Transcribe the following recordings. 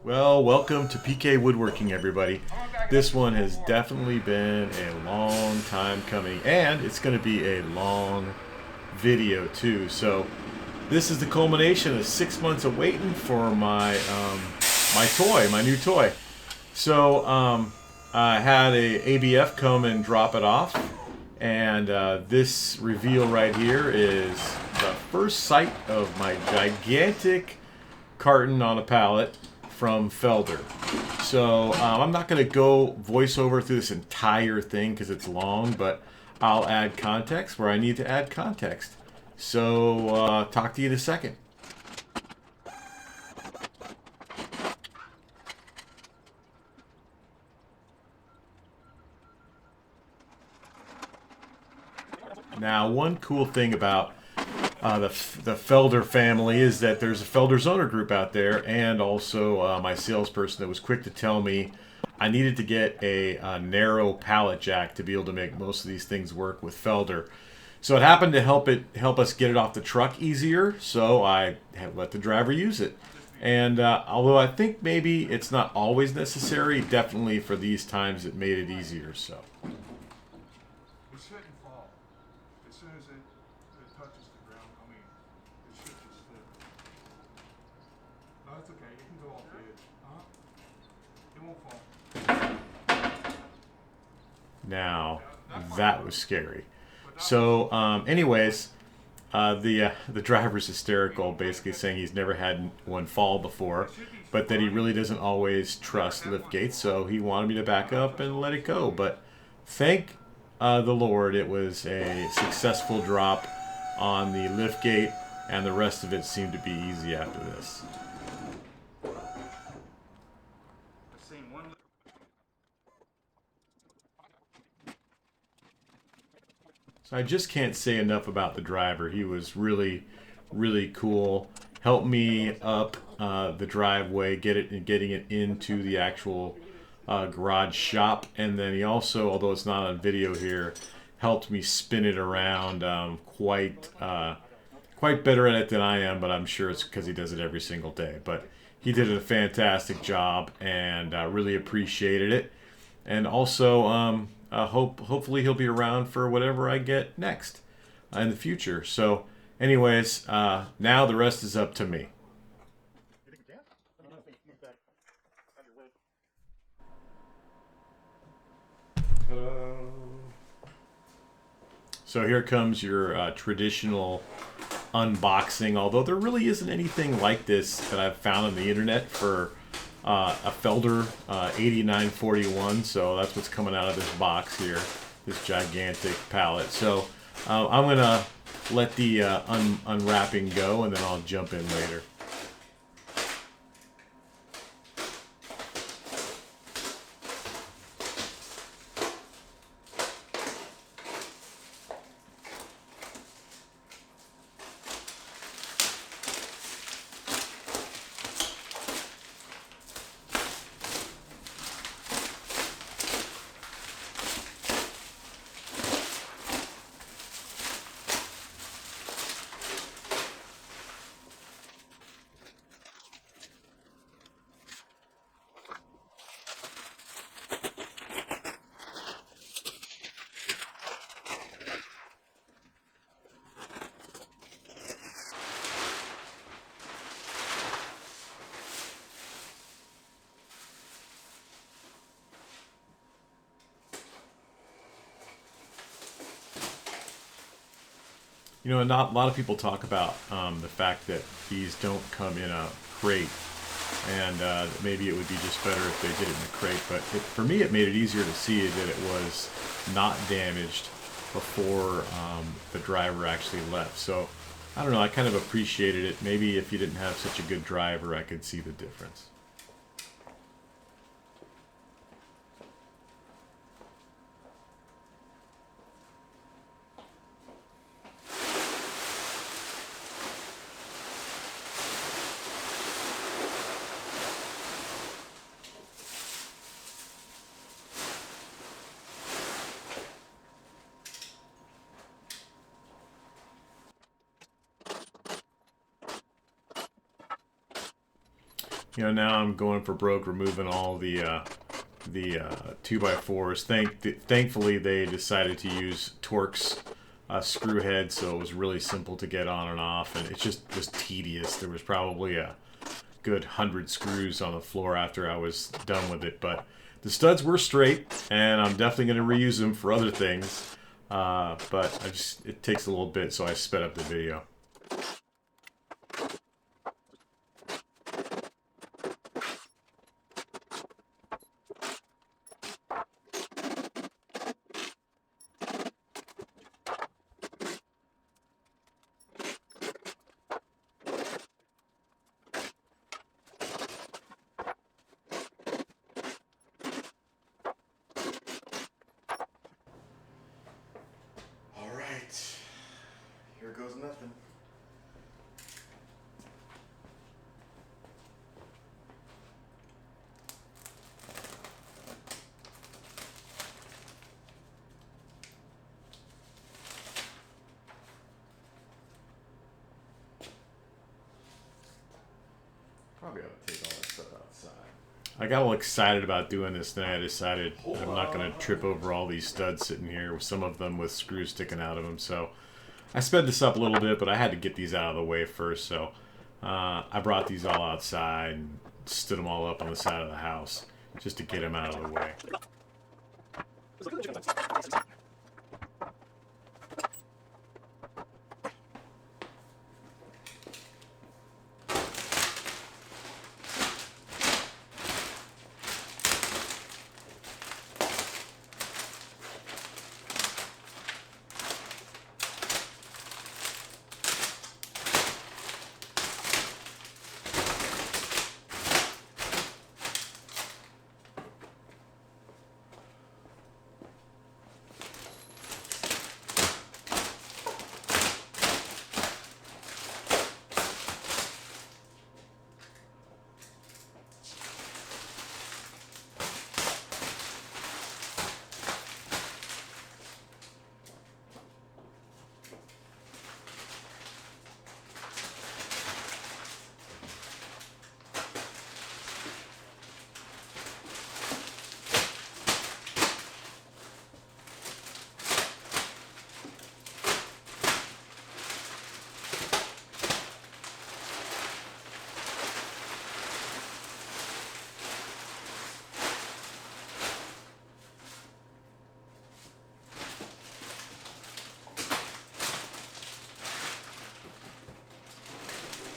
Well, welcome to PK Woodworking, everybody. This one has definitely been a long time coming, and it's going to be a long video too. So, this is the culmination of 6 months of waiting for my new toy. So, I had a ABF come and drop it off, and this reveal right here is the first sight of my gigantic carton on a pallet from Felder. So I'm not going to go voiceover through this entire thing because it's long, but I'll add context where I need to add context. So talk to you in a second. Now, one cool thing about the Felder family is that there's a Felder's owner group out there, and also my salesperson that was quick to tell me I needed to get a narrow pallet jack to be able to make most of these things work with Felder. So it happened to help us get it off the truck easier. So I had let the driver use it, and although I think maybe it's not always necessary, definitely for these times it made it easier. So. It shouldn't fall. As soon as it touches the ground, I mean, it should just slip. No, that's okay. It can go off the edge. It won't fall. Now, that was scary. So, anyways, the driver's hysterical, basically saying he's never had one fall before, but that he really doesn't always trust lift gates, so he wanted me to back up and let it go. But thank the Lord, it was a successful drop on the lift gate, and the rest of it seemed to be easy after this. So I just can't say enough about the driver. He was really, really cool. Helped me up the driveway, getting it into the actual garage shop, and then he also, although it's not on video here, helped me spin it around quite better at it than I am, but I'm sure it's because he does it every single day. But he did a fantastic job, and really appreciated it. And also, hopefully he'll be around for whatever I get next in the future. So, anyways, now the rest is up to me. So here comes your traditional unboxing, although there really isn't anything like this that I've found on the internet for a Felder 8941. So that's what's coming out of this box here, this gigantic pallet. So I'm going to let the unwrapping go, and then I'll jump in later. You know, not a lot of people talk about the fact that these don't come in a crate, and maybe it would be just better if they did it in a crate. But for me, it made it easier to see that it was not damaged before the driver actually left. So I don't know, I kind of appreciated it. Maybe if you didn't have such a good driver, I could see the difference. You know, now I'm going for broke, removing all the 2x4s. Thankfully, they decided to use Torx screw head, so it was really simple to get on and off, and it just was tedious. There was probably a good 100 screws on the floor after I was done with it, but the studs were straight, and I'm definitely going to reuse them for other things. But it takes a little bit, so I sped up the video. Alright, here goes nothing. Probably ought to take all that stuff outside. I got all excited about doing this, then I decided I'm not going to trip over all these studs sitting here, some of them with screws sticking out of them. So I sped this up a little bit, but I had to get these out of the way first. So I brought these all outside and stood them all up on the side of the house just to get them out of the way.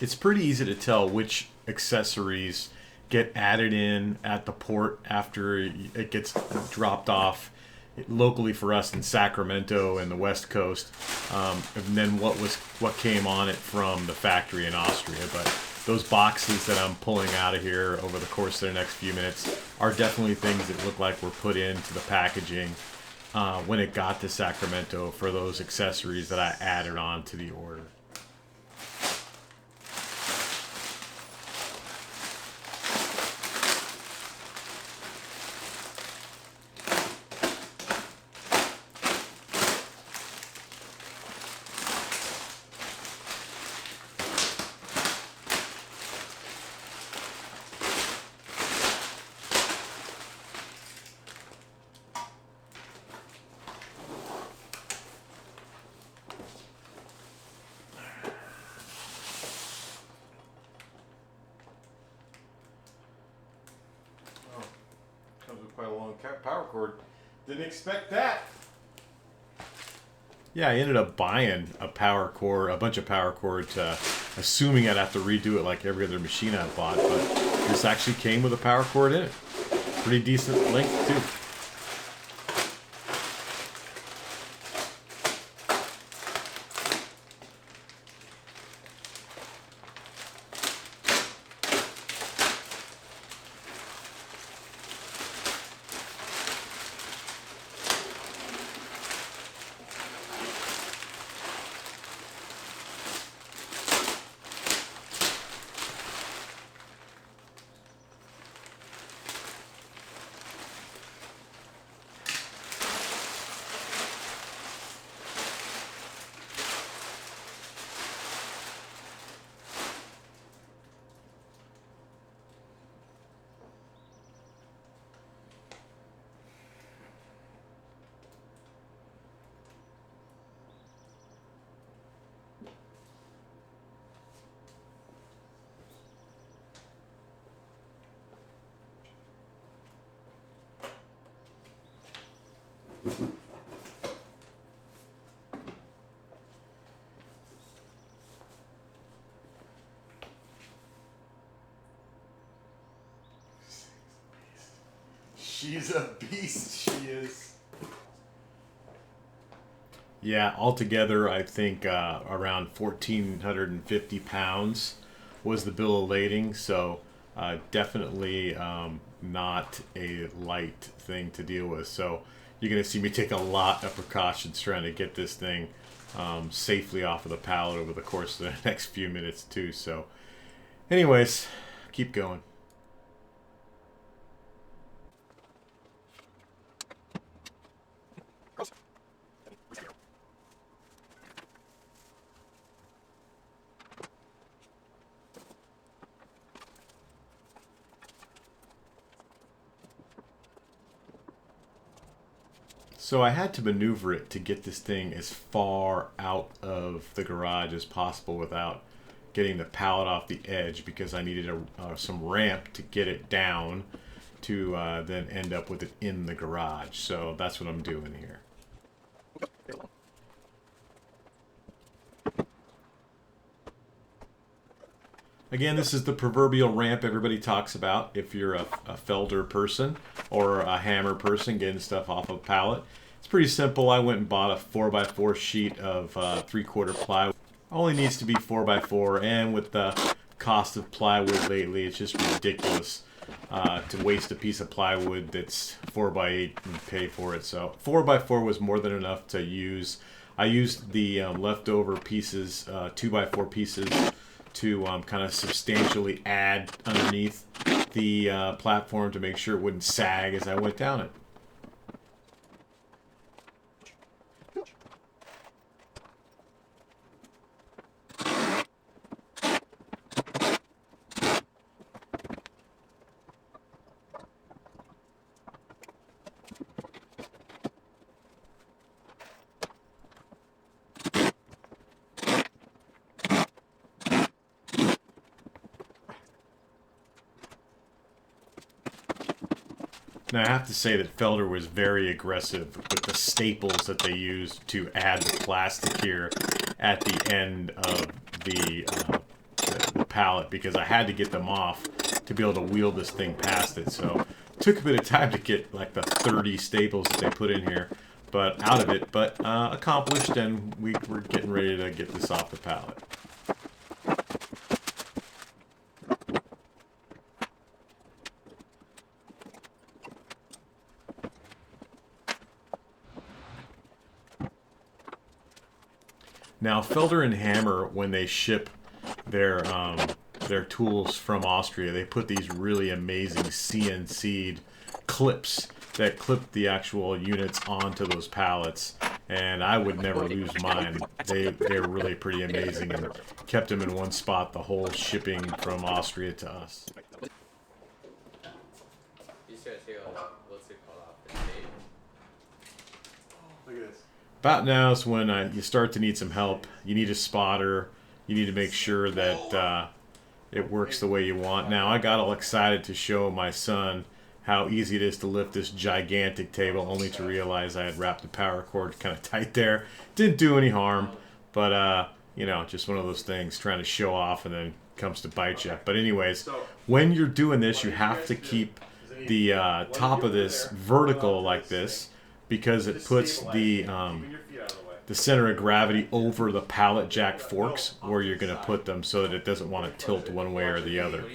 It's pretty easy to tell which accessories get added in at the port after it gets dropped off locally for us in Sacramento and the West Coast, and then what came on it from the factory in Austria. But those boxes that I'm pulling out of here over the course of the next few minutes are definitely things that look like were put into the packaging when it got to Sacramento for those accessories that I added on to the order. Comes with quite a long power cord. Didn't expect that. Yeah, I ended up buying a bunch of power cords, assuming I'd have to redo it like every other machine I bought, but this actually came with a power cord in it. Pretty decent length too. She's a beast, she is. Yeah, altogether, I think around 1,450 pounds was the bill of lading, so definitely not a light thing to deal with. So you're going to see me take a lot of precautions trying to get this thing safely off of the pallet over the course of the next few minutes, too. So, anyways, keep going. So I had to maneuver it to get this thing as far out of the garage as possible without getting the pallet off the edge, because I needed some ramp to get it down to then end up with it in the garage. So that's what I'm doing here. Again, this is the proverbial ramp everybody talks about if you're a Felder person or a hammer person getting stuff off of a pallet. It's pretty simple. I went and bought a 4x4 sheet of 3/4 plywood. Only needs to be 4x4, and with the cost of plywood lately, it's just ridiculous to waste a piece of plywood that's 4x8 and pay for it. So 4x4 was more than enough to use. I used the leftover pieces, 2x4 pieces, to kind of substantially add underneath the platform to make sure it wouldn't sag as I went down it. Now, I have to say that Felder was very aggressive with the staples that they used to add the plastic here at the end of the pallet, because I had to get them off to be able to wheel this thing past it. So it took a bit of time to get like the 30 staples that they put in here out of it, but accomplished, and we're getting ready to get this off the pallet. Now, Felder and Hammer, when they ship their tools from Austria, they put these really amazing CNC'd clips that clip the actual units onto those pallets. And I would never lose mine. They're really pretty amazing, and kept them in one spot the whole shipping from Austria to us. Look at this. About now is when you start to need some help. You need a spotter. You need to make sure that it works the way you want. Now, I got all excited to show my son how easy it is to lift this gigantic table, only to realize I had wrapped the power cord kind of tight there. Didn't do any harm, but you know, just one of those things, trying to show off and then comes to bite you. But anyways, when you're doing this, you have to keep the top of this vertical like this, because it puts the center of gravity over the pallet jack forks where you're going to put them, so that it doesn't want to tilt one way or the other.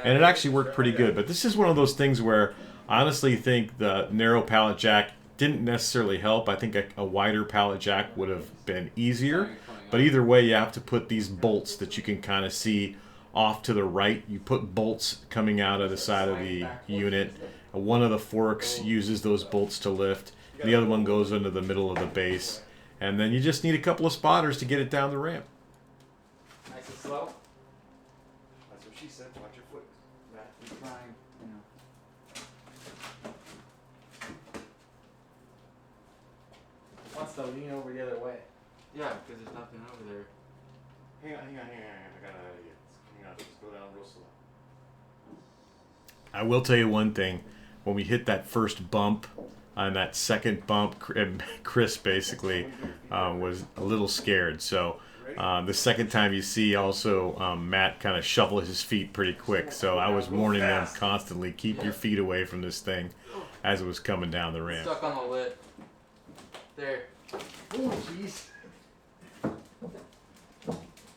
And it actually worked pretty good. But this is one of those things where I honestly think the narrow pallet jack didn't necessarily help. I think a wider pallet jack would have been easier. But either way, you have to put these bolts that you can kind of see off to the right. You put bolts coming out of the side of the unit. One of the forks uses those bolts to lift. The other one goes into the middle of the base. And then you just need a couple of spotters to get it down the ramp. Nice and slow. That's what she said. Watch your foot. Keep trying, you know. Wants to lean over the other way. Yeah, because there's nothing over there. Hang on. I gotta hang on. Just go down real slow. I will tell you one thing. When we hit that first bump on that second bump, Chris basically was a little scared. So the second time you see also Matt kind of shuffle his feet pretty quick. So I was warning them constantly, keep your feet away from this thing as it was coming down the ramp. Stuck on the lid. There. Oh, jeez.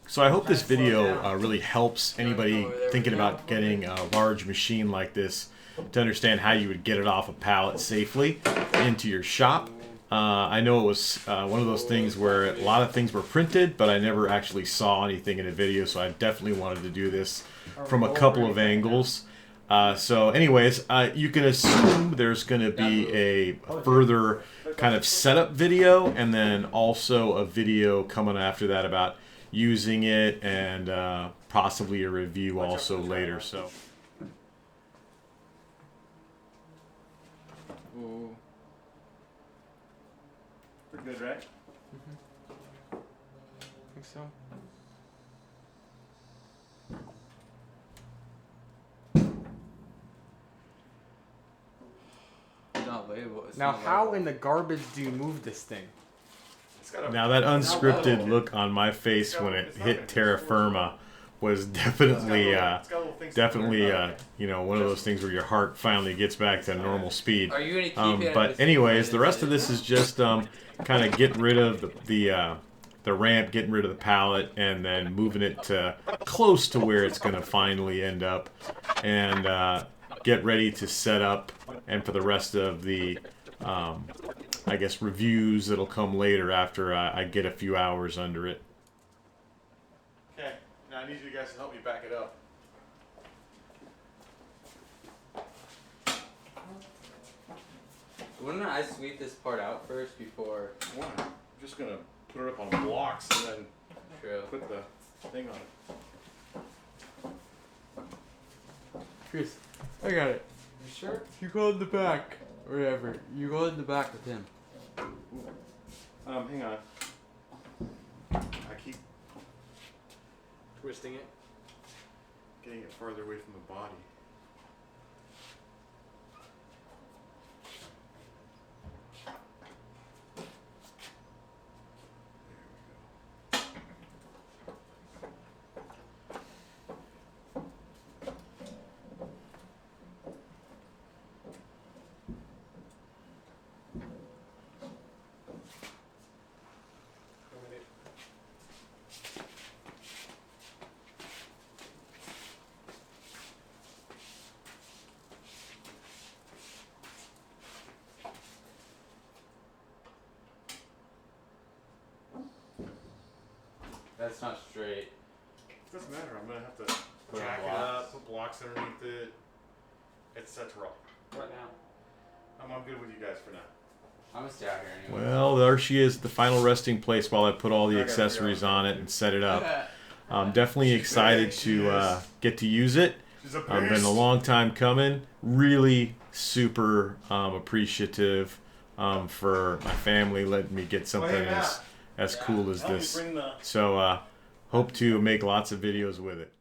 So I hope this video really helps anybody thinking about getting a large machine like this to understand how you would get it off a pallet safely into your shop. I know it was one of those things where a lot of things were printed, but I never actually saw anything in a video, so I definitely wanted to do this from a couple of angles. So anyways, you can assume there's going to be a further kind of setup video, and then also a video coming after that about using it, and possibly a review also later. So. Ooh. We're good, right? I think so. It's not labeled. It's Now, not how labeled. in the garbage do you move this thing? Now that unscripted look on my face when it hit terra firma was definitely, you know, one of those things where your heart finally gets back to normal speed. Are you gonna keep it? But anyways, the rest of this is just kind of getting rid of the ramp, getting rid of the pallet, and then moving it to close to where it's going to finally end up, and get ready to set up, and for the rest of the I guess reviews that'll come later after I get a few hours under it. Okay, now I need you guys to help me back it up. Wouldn't I sweep this part out first before? Why? I'm just gonna put it up on blocks and then True. put the thing on it. Chris, I got it. You sure? You go in the back. Wherever. You go in the back with him. Hang on. I keep Twisting it. getting it farther away from the body. That's not straight. Doesn't matter. I'm gonna have to Put jack on it blocks. up, put blocks underneath it. It's set to rock. What now? I'm good with you guys for now. I'm gonna stay out here anyway. Well, there she is, the final resting place while I put all the accessories on it and set it up. I'm definitely excited to get to use it. It's been a long time coming. Really super appreciative for my family letting me get something as cool as this. So hope to make lots of videos with it.